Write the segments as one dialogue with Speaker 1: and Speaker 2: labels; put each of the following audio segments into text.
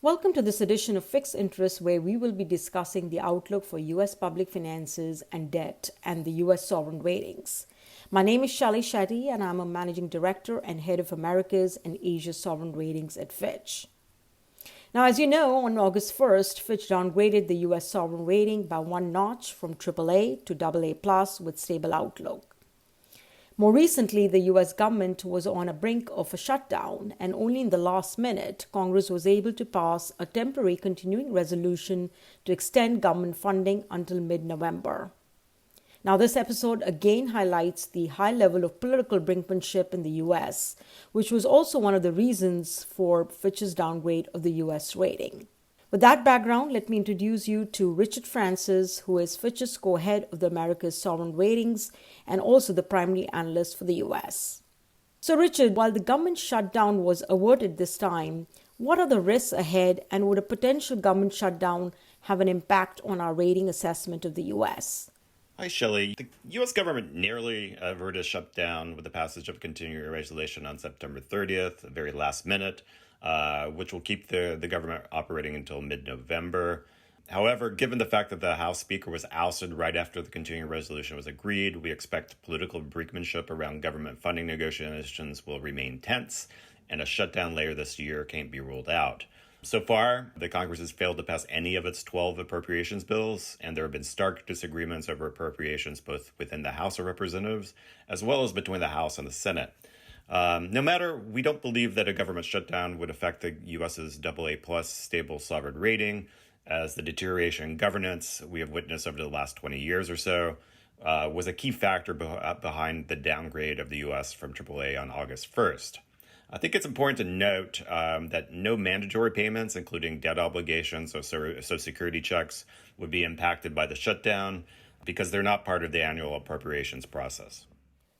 Speaker 1: Welcome to this edition of Fixed Interest, where we will be discussing the outlook for U.S. public finances and debt and the U.S. sovereign ratings. My name is Shelly Shetty, and I'm a Managing Director and Head of Americas and Asia Sovereign Ratings at Fitch. Now, as you know, on August 1st, Fitch downgraded the U.S. sovereign rating by one notch from AAA to AA+ with stable outlook. More recently, the U.S. government was on a brink of a shutdown, and only in the last minute, Congress was able to pass a temporary continuing resolution to extend government funding until mid-November. Now, this episode again highlights the high level of political brinkmanship in the U.S., which was also one of the reasons for Fitch's downgrade of the U.S. rating. With that background, let me introduce you to Richard Francis, who is Fitch's co-head of the Americas Sovereign Ratings and also the primary analyst for the U.S. So Richard, while the government shutdown was averted this time, what are the risks ahead, and would a potential government shutdown have an impact on our rating assessment of the U.S.?
Speaker 2: Hi, Shelley. The U.S. government nearly averted a shutdown with the passage of continuing resolution on September 30th, the very last minute, which will keep the government operating until mid-November. However, given the fact that the House Speaker was ousted right after the continuing resolution was agreed, we expect political brinkmanship around government funding negotiations will remain tense, and a shutdown later this year can't be ruled out. So far, the Congress has failed to pass any of its 12 appropriations bills, and there have been stark disagreements over appropriations both within the House of Representatives as well as between the House and the Senate. No matter, we don't believe that a government shutdown would affect the U.S.'s AA+ stable sovereign rating, as the deterioration in governance we have witnessed over the last 20 years or so was a key factor behind the downgrade of the U.S. from AAA on August 1st. I think it's important to note that no mandatory payments, including debt obligations or Social Security checks, would be impacted by the shutdown because they're not part of the annual appropriations process.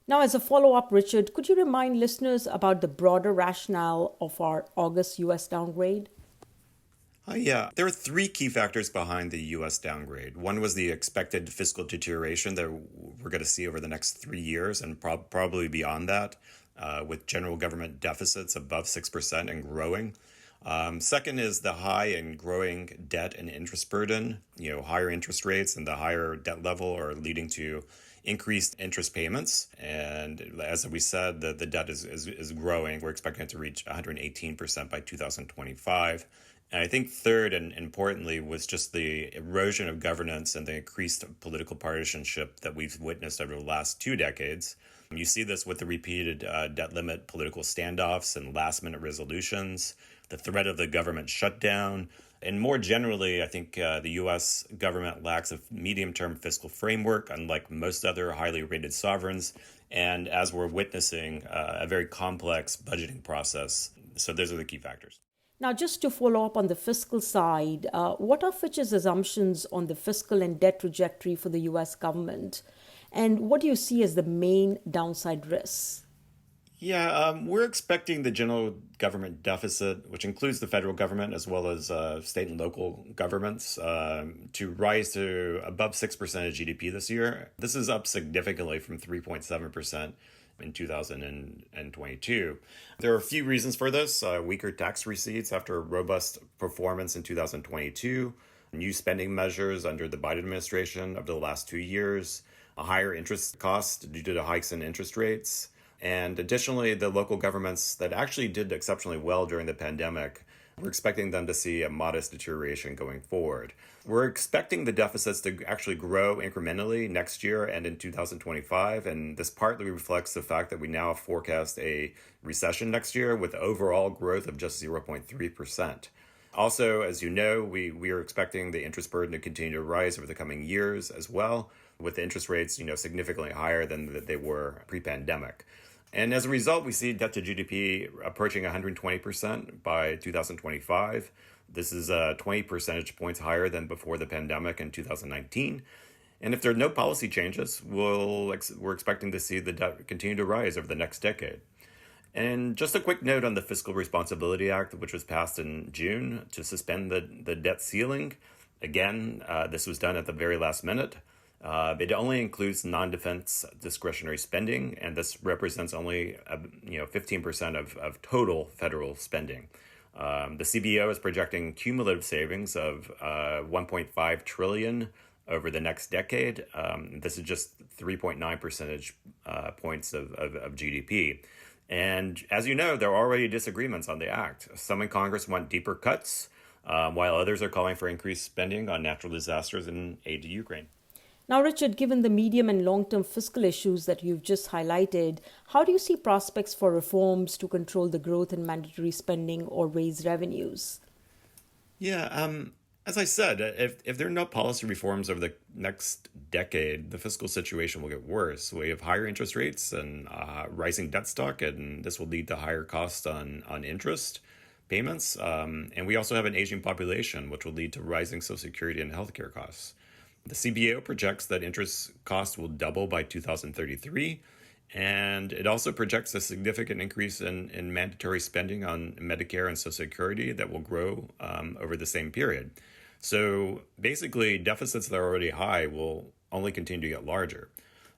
Speaker 1: Now, as a follow-up, Richard, could you remind listeners about the broader rationale of our August U.S. downgrade?
Speaker 2: Yeah, there are three key factors behind the U.S. downgrade. One was the expected fiscal deterioration that we're going to see over the next 3 years and probably beyond that, with general government deficits above 6% and growing. Second is the high and growing debt and interest burden. Higher interest rates and the higher debt level are leading to increased interest payments. And as we said, the debt is growing. We're expecting it to reach 118% by 2025. And I think third, and importantly, was just the erosion of governance and the increased political partisanship that we've witnessed over the last 2 decades. You see this with the repeated debt limit political standoffs and last-minute resolutions, the threat of the government shutdown, and more generally, I think the U.S. government lacks a medium-term fiscal framework, unlike most other highly rated sovereigns, and as we're witnessing, a very complex budgeting process. So those are the key factors.
Speaker 1: Now, just to follow up on the fiscal side, what are Fitch's assumptions on the fiscal and debt trajectory for the U.S. government? And what do you see as the main downside risks?
Speaker 2: Yeah, we're expecting the general government deficit, which includes the federal government as well as state and local governments, to rise to above 6% of GDP this year. This is up significantly from 3.7% in 2022. There are a few reasons for this. Weaker tax receipts after a robust performance in 2022, new spending measures under the Biden administration over the last 2 years, a higher interest cost due to the hikes in interest rates, and additionally, the local governments that actually did exceptionally well during the pandemic, we're expecting them to see a modest deterioration going forward. We're expecting the deficits to actually grow incrementally next year and in 2025, and this partly reflects the fact that we now forecast a recession next year with overall growth of just 0.3%. Also, as you know, we are expecting the interest burden to continue to rise over the coming years as well, with the interest rates significantly higher than they were pre-pandemic. And as a result, we see debt to GDP approaching 120% by 2025. This is 20 percentage points higher than before the pandemic in 2019. And if there are no policy changes, we're expecting to see the debt continue to rise over the next decade. And just a quick note on the Fiscal Responsibility Act, which was passed in June to suspend the debt ceiling. Again, this was done at the very last minute. It only includes non-defense discretionary spending, and this represents only 15% of total federal spending. The CBO is projecting cumulative savings of 1.5 trillion over the next decade. This is just 3.9 percentage points of GDP. And as you know, there are already disagreements on the act. Some in Congress want deeper cuts, while others are calling for increased spending on natural disasters and aid to Ukraine.
Speaker 1: Now, Richard, given the medium and long-term fiscal issues that you've just highlighted, how do you see prospects for reforms to control the growth in mandatory spending or raise revenues?
Speaker 2: Yeah, as I said, if there are no policy reforms over the next decade, the fiscal situation will get worse. We have higher interest rates and rising debt stock, and this will lead to higher costs on interest payments. And we also have an aging population, which will lead to rising Social Security and healthcare costs. The CBO projects that interest costs will double by 2033, and it also projects a significant increase in mandatory spending on Medicare and Social Security that will grow over the same period. So basically, deficits that are already high will only continue to get larger.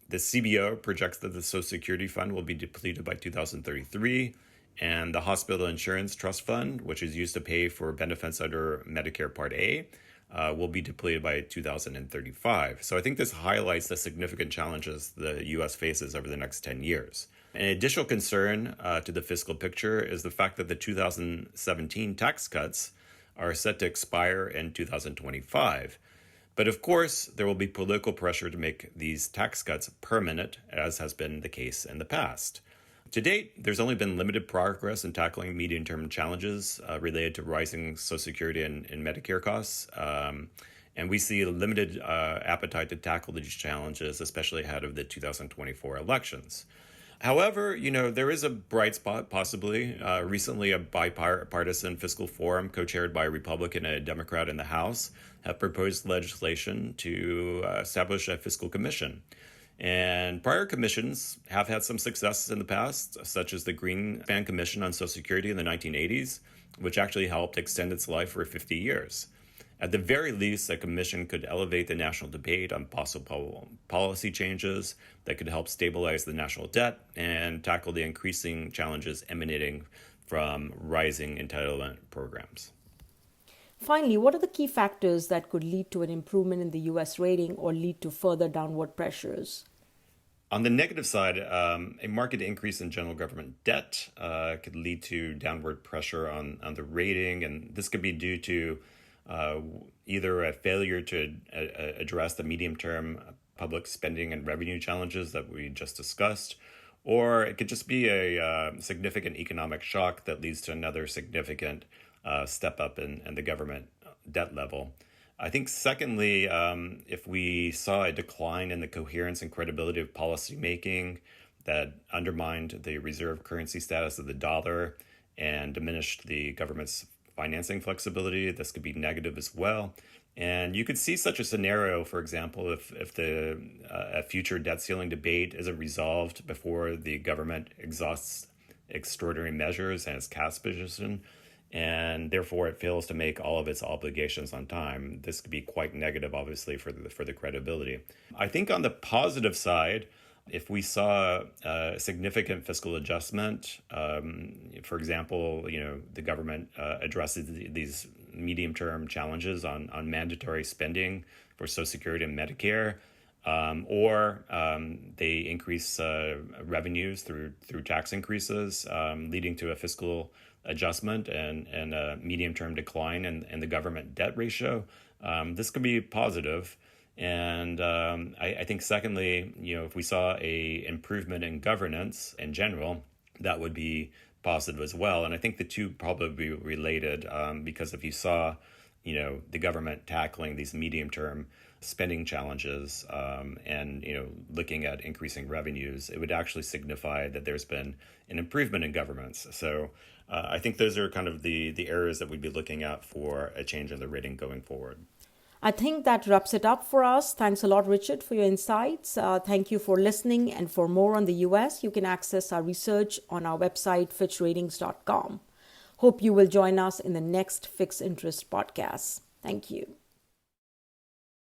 Speaker 2: The CBO projects that the Social Security fund will be depleted by 2033, and the Hospital Insurance Trust Fund, which is used to pay for benefits under Medicare Part A, will be depleted by 2035. So I think this highlights the significant challenges the U.S. faces over the next 10 years. An additional concern to the fiscal picture is the fact that the 2017 tax cuts are set to expire in 2025. But of course, there will be political pressure to make these tax cuts permanent, as has been the case in the past. To date, there's only been limited progress in tackling medium-term challenges related to rising Social Security and Medicare costs. And we see a limited appetite to tackle these challenges, especially ahead of the 2024 elections. However, there is a bright spot, possibly. Recently, a bipartisan fiscal forum co-chaired by a Republican and a Democrat in the House have proposed legislation to establish a fiscal commission. And prior commissions have had some successes in the past, such as the Greenspan Commission on Social Security in the 1980s, which actually helped extend its life for 50 years. At the very least, a commission could elevate the national debate on possible policy changes that could help stabilize the national debt and tackle the increasing challenges emanating from rising entitlement programs.
Speaker 1: Finally, what are the key factors that could lead to an improvement in the U.S. rating or lead to further downward pressures?
Speaker 2: On the negative side, a marked increase in general government debt could lead to downward pressure on the rating, and this could be due to either a failure to address the medium-term public spending and revenue challenges that we just discussed, or it could just be a significant economic shock that leads to another significant step up in the government debt level. I think secondly, if we saw a decline in the coherence and credibility of policymaking that undermined the reserve currency status of the dollar and diminished the government's financing flexibility, this could be negative as well. And you could see such a scenario, for example, if a future debt ceiling debate isn't resolved before the government exhausts extraordinary measures and its cash position, and therefore it fails to make all of its obligations on time. This could be quite negative, obviously, for the credibility. I think on the positive side, if we saw a significant fiscal adjustment, for example, the government addresses these medium-term challenges on mandatory spending for Social Security and Medicare, or they increase revenues through tax increases, leading to a fiscal adjustment and a medium-term decline in the government debt ratio. This could be positive. And I think secondly, if we saw a improvement in governance in general, that would be positive as well. And I think the two probably be related because if you saw, the government tackling these medium-term spending challenges and, looking at increasing revenues, it would actually signify that there's been an improvement in governance. So I think those are kind of the areas that we'd be looking at for a change in the rating going forward.
Speaker 1: I think that wraps it up for us. Thanks a lot, Richard, for your insights. Thank you for listening. And for more on the U.S., you can access our research on our website, fitchratings.com. Hope you will join us in the next Fixed Interest podcast. Thank you.